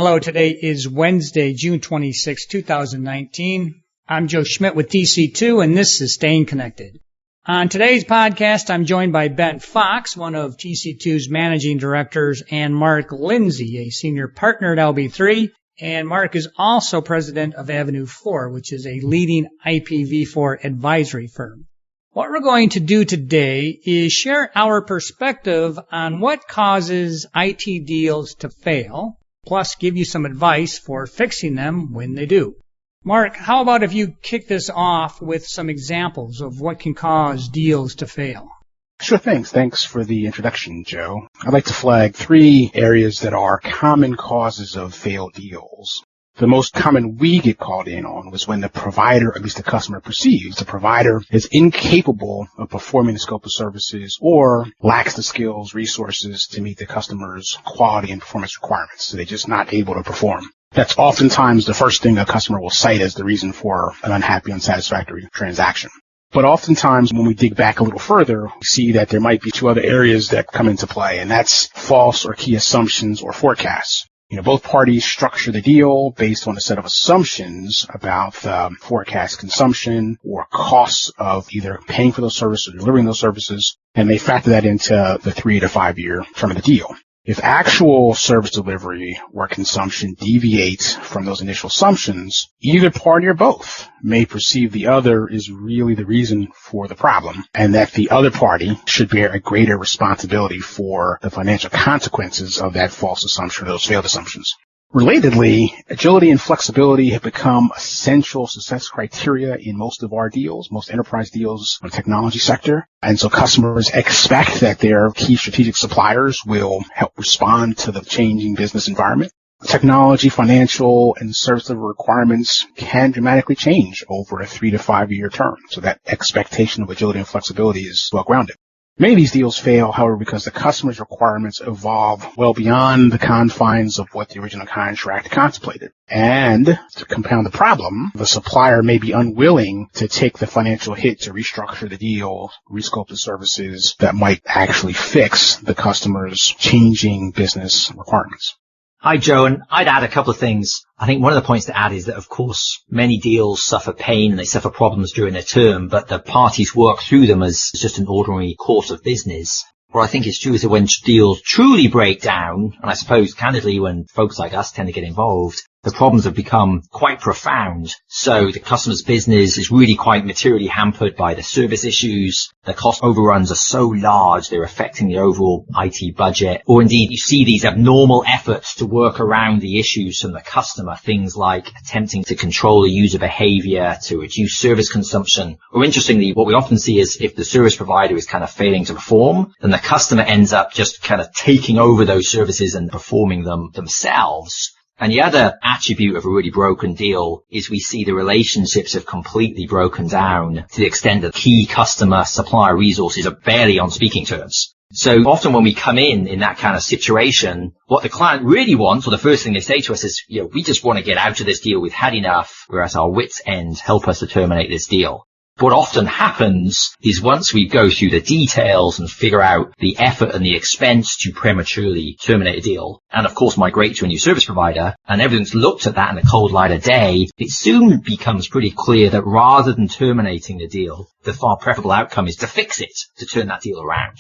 Hello, today is Wednesday, June 26, 2019. I'm Joe Schmidt with TC2, and this is Staying Connected. On today's podcast, I'm joined by Ben Fox, one of TC2's managing directors, and Marc Lindsey, a senior partner at LB3. And Marc is also president of Avenue 4, which is a leading IPv4 advisory firm. What we're going to do today is share our perspective on what causes IT deals to fail, plus give you some advice for fixing them when they do. Marc, how about if you kick this off with some examples of what can cause deals to fail? Sure thing. Thanks for the introduction, Joe. I'd like to flag 3 areas that are common causes of failed deals. The most common we get called in on was when the provider, at least the customer, perceives the provider is incapable of performing the scope of services or lacks the skills, resources to meet the customer's quality and performance requirements. So they're just not able to perform. That's oftentimes the first thing a customer will cite as the reason for an unhappy, unsatisfactory transaction. But oftentimes when we dig back a little further, we see that there might be 2 other areas that come into play, and that's false or key assumptions or forecasts. Both parties structure the deal based on a set of assumptions about the forecast consumption or costs of either paying for those services or delivering those services, and they factor that into the 3 to 5 year term of the deal. If actual service delivery or consumption deviates from those initial assumptions, either party or both may perceive the other is really the reason for the problem, and that the other party should bear a greater responsibility for the financial consequences of that false assumption or those failed assumptions. Relatedly, agility and flexibility have become essential success criteria in most of our deals, most enterprise deals in the technology sector. And so customers expect that their key strategic suppliers will help respond to the changing business environment. Technology, financial, and service level requirements can dramatically change over a 3 to 5 year term. So that expectation of agility and flexibility is well grounded. Many of these deals fail, however, because the customer's requirements evolve well beyond the confines of what the original contract contemplated. And to compound the problem, the supplier may be unwilling to take the financial hit to restructure the deal, rescope the services that might actually fix the customer's changing business requirements. Hi, Joe, and I'd add a couple of things. I think one of the points to add is that, of course, many deals suffer pain and they suffer problems during their term, but the parties work through them as just an ordinary course of business. What I think is true is that when deals truly break down, and I suppose, candidly, when folks like us tend to get involved, the problems have become quite profound. So the customer's business is really quite materially hampered by the service issues. The cost overruns are so large, they're affecting the overall IT budget. Or indeed, you see these abnormal efforts to work around the issues from the customer, things like attempting to control the user behavior, to reduce service consumption. Or interestingly, what we often see is if the service provider is kind of failing to perform, then the customer ends up just kind of taking over those services and performing them themselves. And the other attribute of a really broken deal is we see the relationships have completely broken down to the extent that key customer supplier resources are barely on speaking terms. So often when we come in that kind of situation, what the client really wants, or the first thing they say to us is, we just want to get out of this deal. We've had enough. We're at our wits' end. Help us to terminate this deal. What often happens is once we go through the details and figure out the effort and the expense to prematurely terminate a deal, and of course migrate to a new service provider, and everyone's looked at that in a cold light of day, it soon becomes pretty clear that rather than terminating the deal, the far preferable outcome is to fix it, to turn that deal around.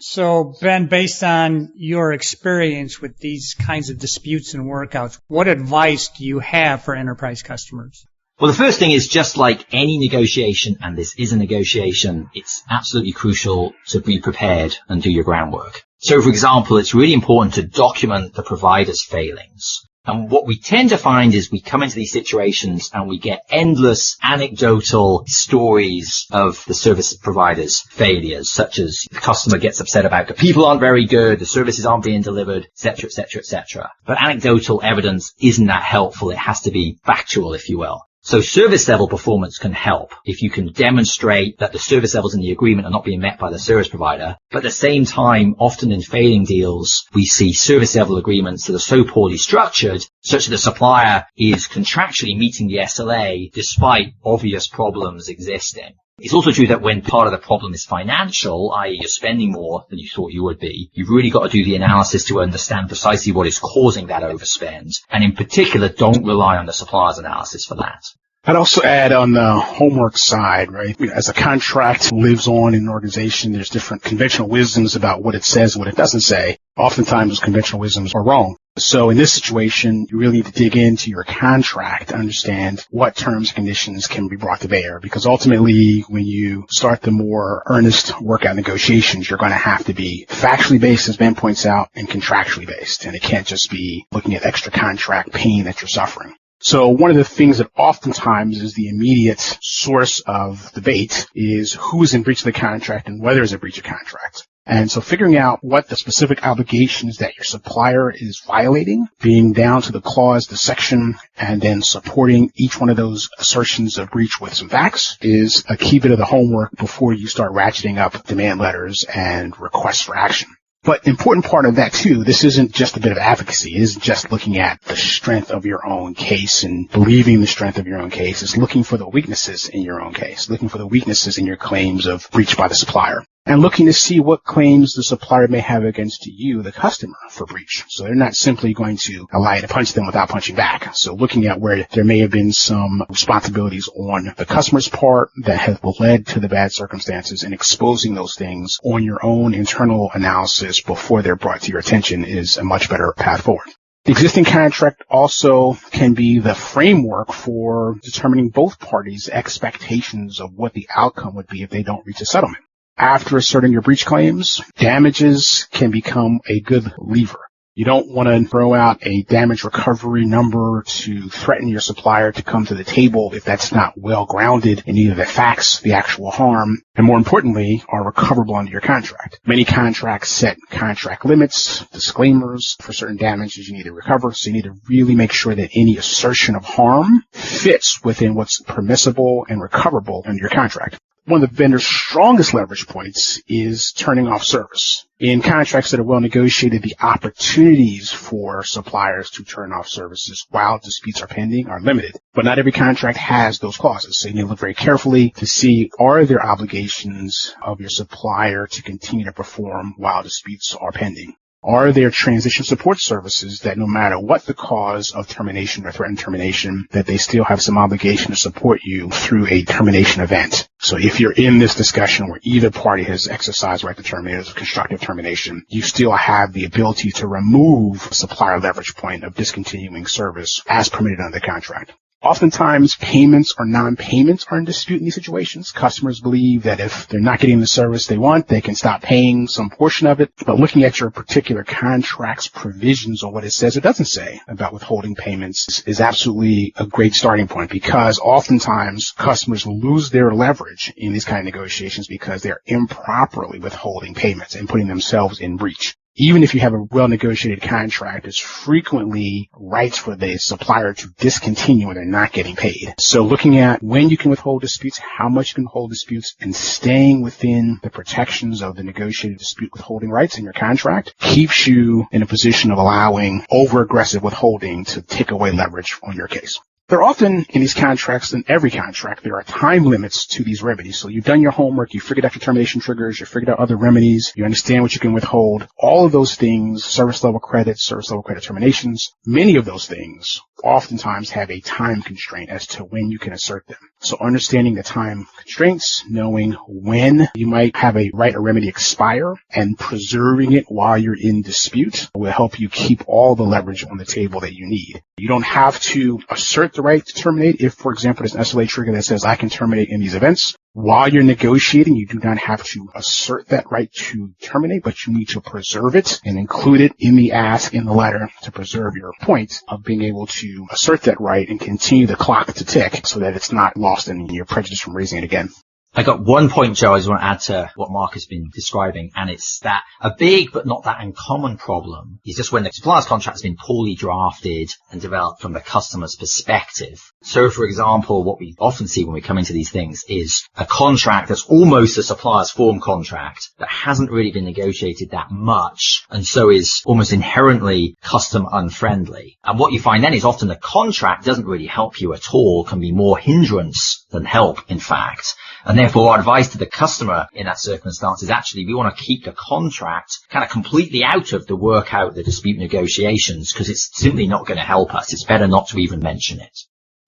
So, Ben, based on your experience with these kinds of disputes and workouts, what advice do you have for enterprise customers? Well, the first thing is just like any negotiation, and this is a negotiation, it's absolutely crucial to be prepared and do your groundwork. So, for example, it's really important to document the provider's failings. And what we tend to find is we come into these situations and we get endless anecdotal stories of the service provider's failures, such as the customer gets upset about the people aren't very good, the services aren't being delivered, etc., etc., etc. But anecdotal evidence isn't that helpful. It has to be factual, if you will. So service level performance can help if you can demonstrate that the service levels in the agreement are not being met by the service provider. But at the same time, often in failing deals, we see service level agreements that are so poorly structured such that the supplier is contractually meeting the SLA despite obvious problems existing. It's also true that when part of the problem is financial, i.e. you're spending more than you thought you would be, you've really got to do the analysis to understand precisely what is causing that overspend. And in particular, don't rely on the supplier's analysis for that. I'd also add on the homework side, right? As a contract lives on in an organization, there's different conventional wisdoms about what it says and what it doesn't say. Oftentimes those conventional wisdoms are wrong. So in this situation, you really need to dig into your contract to understand what terms and conditions can be brought to bear. Because ultimately, when you start the more earnest workout negotiations, you're going to have to be factually based, as Ben points out, and contractually based. And it can't just be looking at extra contract pain that you're suffering. So one of the things that oftentimes is the immediate source of debate is who is in breach of the contract and whether it's a breach of contract. And so figuring out what the specific obligations that your supplier is violating, being down to the clause, the section, and then supporting each one of those assertions of breach with some facts is a key bit of the homework before you start ratcheting up demand letters and requests for action. But important part of that too, this isn't just a bit of advocacy. It isn't just looking at the strength of your own case and believing the strength of your own case. It's looking for the weaknesses in your own case, looking for the weaknesses in your claims of breach by the supplier, and looking to see what claims the supplier may have against you, the customer, for breach. So they're not simply going to allow you to punch them without punching back. So looking at where there may have been some responsibilities on the customer's part that have led to the bad circumstances and exposing those things on your own internal analysis before they're brought to your attention is a much better path forward. The existing contract also can be the framework for determining both parties' expectations of what the outcome would be if they don't reach a settlement. After asserting your breach claims, damages can become a good lever. You don't want to throw out a damage recovery number to threaten your supplier to come to the table if that's not well grounded in either the facts, the actual harm, and more importantly, are recoverable under your contract. Many contracts set contract limits, disclaimers for certain damages you need to recover, so you need to really make sure that any assertion of harm fits within what's permissible and recoverable under your contract. One of the vendor's strongest leverage points is turning off service. In contracts that are well negotiated, the opportunities for suppliers to turn off services while disputes are pending are limited. But not every contract has those clauses. So you need to look very carefully to see, are there obligations of your supplier to continue to perform while disputes are pending? Are there transition support services that no matter what the cause of termination or threatened termination, that they still have some obligation to support you through a termination event? So if you're in this discussion where either party has exercised right to terminate as a constructive termination, you still have the ability to remove supplier leverage point of discontinuing service as permitted under the contract. Oftentimes, payments or non-payments are in dispute in these situations. Customers believe that if they're not getting the service they want, they can stop paying some portion of it. But looking at your particular contract's provisions or what it says or doesn't say about withholding payments is absolutely a great starting point, because oftentimes customers lose their leverage in these kind of negotiations because they're improperly withholding payments and putting themselves in breach. Even if you have a well-negotiated contract, there's frequently rights for the supplier to discontinue when they're not getting paid. So looking at when you can withhold disputes, how much you can withhold disputes, and staying within the protections of the negotiated dispute withholding rights in your contract keeps you in a position of allowing over-aggressive withholding to take away leverage on your case. There are often in these contracts, in every contract, there are time limits to these remedies. So you've done your homework, you've figured out your termination triggers, you've figured out other remedies, you understand what you can withhold. All of those things, service level credit terminations, many of those things oftentimes have a time constraint as to when you can assert them. So understanding the time constraints, knowing when you might have a right or remedy expire, and preserving it while you're in dispute will help you keep all the leverage on the table that you need. You don't have to assert the right to terminate if, for example, there's an SLA trigger that says I can terminate in these events. While you're negotiating, you do not have to assert that right to terminate, but you need to preserve it and include it in the ask in the letter to preserve your point of being able to assert that right and continue the clock to tick so that it's not lost and you're prejudiced from raising it again. I got one point, Joe, I just want to add to what Marc has been describing, and it's that a big but not that uncommon problem is just when the supplier's contract has been poorly drafted and developed from the customer's perspective. So, for example, what we often see when we come into these things is a contract that's almost a supplier's form contract that hasn't really been negotiated that much, and so is almost inherently customer unfriendly. And what you find then is often the contract doesn't really help you at all, can be more hindrance than help, in fact. And therefore our advice to the customer in that circumstance is actually we want to keep the contract kind of completely out of the work out the dispute negotiations because it's simply not going to help us. It's better not to even mention it.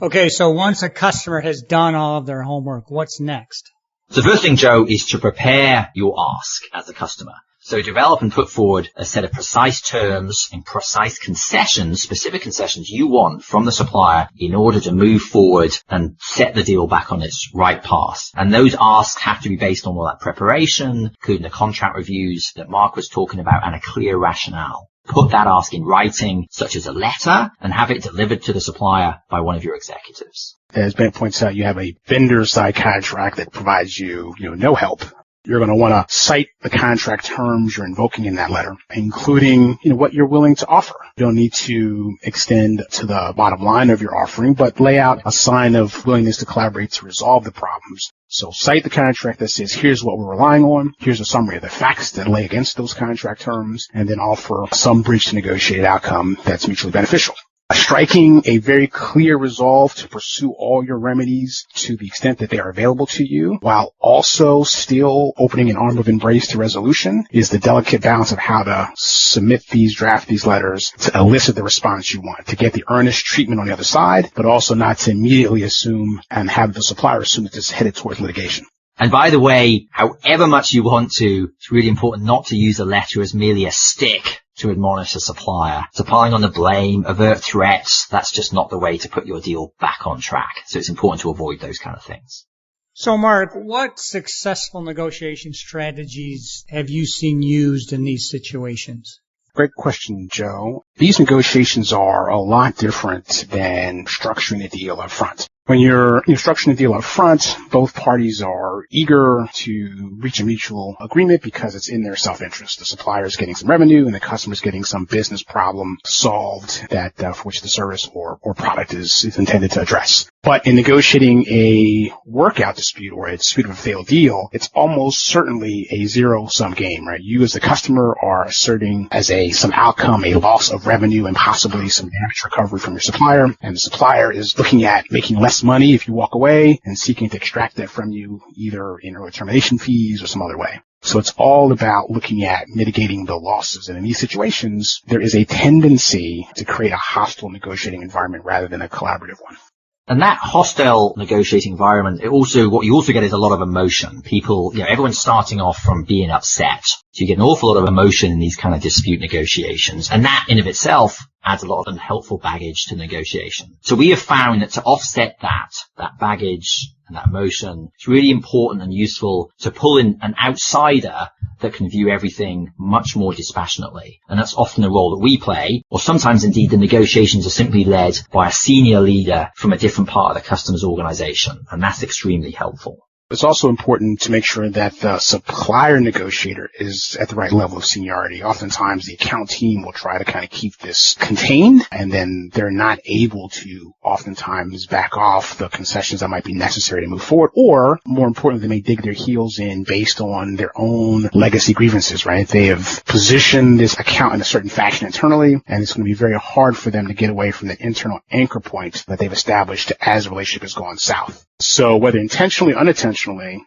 Okay, so once a customer has done all of their homework, what's next? So the first thing, Joe, is to prepare your ask as a customer. So develop and put forward a set of precise terms and precise concessions, specific concessions you want from the supplier in order to move forward and set the deal back on its right path. And those asks have to be based on all that preparation, including the contract reviews that Marc was talking about, and a clear rationale. Put that ask in writing, such as a letter, and have it delivered to the supplier by one of your executives. As Ben points out, you have a vendor-side contract that provides you, no help. You're going to want to cite the contract terms you're invoking in that letter, including, what you're willing to offer. You don't need to extend to the bottom line of your offering, but lay out a sign of willingness to collaborate to resolve the problems. So cite the contract that says, here's what we're relying on. Here's a summary of the facts that lay against those contract terms, and then offer some bridge to negotiated outcome that's mutually beneficial. Striking a very clear resolve to pursue all your remedies to the extent that they are available to you, while also still opening an arm of embrace to resolution, is the delicate balance of how to draft these letters to elicit the response you want, to get the earnest treatment on the other side, but also not to immediately assume and have the supplier assume that this is headed towards litigation. And by the way, however much you want to, it's really important not to use a letter as merely a stick to admonish a supplier. So piling on the blame, avert threats, that's just not the way to put your deal back on track. So it's important to avoid those kind of things. So Marc, what successful negotiation strategies have you seen used in these situations? Great question, Joe. These negotiations are a lot different than structuring a deal up front. When you're structuring a deal up front, both parties are eager to reach a mutual agreement because it's in their self-interest. The supplier is getting some revenue and the customer is getting some business problem solved that for which the service or product is intended to address. But in negotiating a workout dispute or a dispute of a failed deal, it's almost certainly a zero-sum game, right? You as the customer are asserting as some outcome a loss of revenue and possibly some damage recovery from your supplier, and the supplier is looking at making less money if you walk away and seeking to extract that from you either in early termination fees or some other way. So it's all about looking at mitigating the losses. And in these situations, there is a tendency to create a hostile negotiating environment rather than a collaborative one. And that hostile negotiating environment, what you also get is a lot of emotion. People, everyone's starting off from being upset. So you get an awful lot of emotion in these kind of dispute negotiations. And that in of itself adds a lot of unhelpful baggage to negotiation. So we have found that to offset that baggage and that emotion, it's really important and useful to pull in an outsider that can view everything much more dispassionately. And that's often the role that we play, or sometimes indeed the negotiations are simply led by a senior leader from a different part of the customer's organization. And that's extremely helpful. It's also important to make sure that the supplier negotiator is at the right level of seniority. Oftentimes, the account team will try to kind of keep this contained, and then they're not able to oftentimes back off the concessions that might be necessary to move forward, or more importantly, they may dig their heels in based on their own legacy grievances, right? They have positioned this account in a certain fashion internally, and it's going to be very hard for them to get away from the internal anchor point that they've established as the relationship has gone south. So whether intentionally or unintentionally,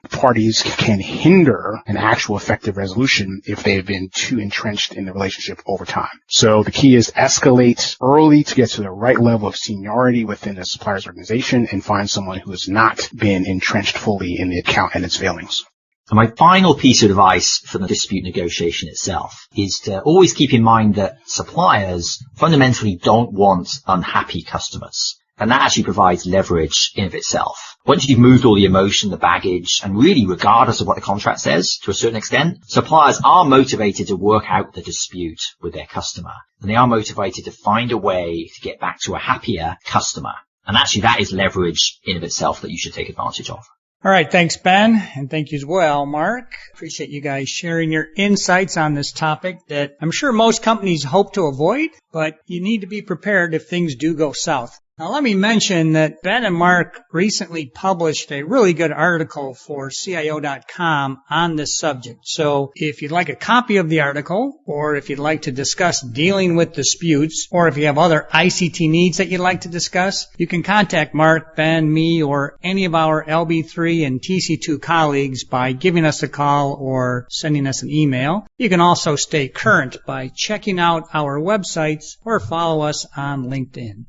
parties can hinder an actual effective resolution if they've been too entrenched in the relationship over time. So the key is escalate early to get to the right level of seniority within the supplier's organization and find someone who has not been entrenched fully in the account and its failings. And my final piece of advice for the dispute negotiation itself is to always keep in mind that suppliers fundamentally don't want unhappy customers. And that actually provides leverage in of itself. Once you've moved all the emotion, the baggage, and really regardless of what the contract says, to a certain extent, suppliers are motivated to work out the dispute with their customer. And they are motivated to find a way to get back to a happier customer. And actually that is leverage in of itself that you should take advantage of. All right. Thanks, Ben. And thank you as well, Marc. Appreciate you guys sharing your insights on this topic that I'm sure most companies hope to avoid, but you need to be prepared if things do go south. Now let me mention that Ben and Marc recently published a really good article for CIO.com on this subject. So if you'd like a copy of the article, or if you'd like to discuss dealing with disputes, or if you have other ICT needs that you'd like to discuss, you can contact Marc, Ben, me, or any of our LB3 and TC2 colleagues by giving us a call or sending us an email. You can also stay current by checking out our websites or follow us on LinkedIn.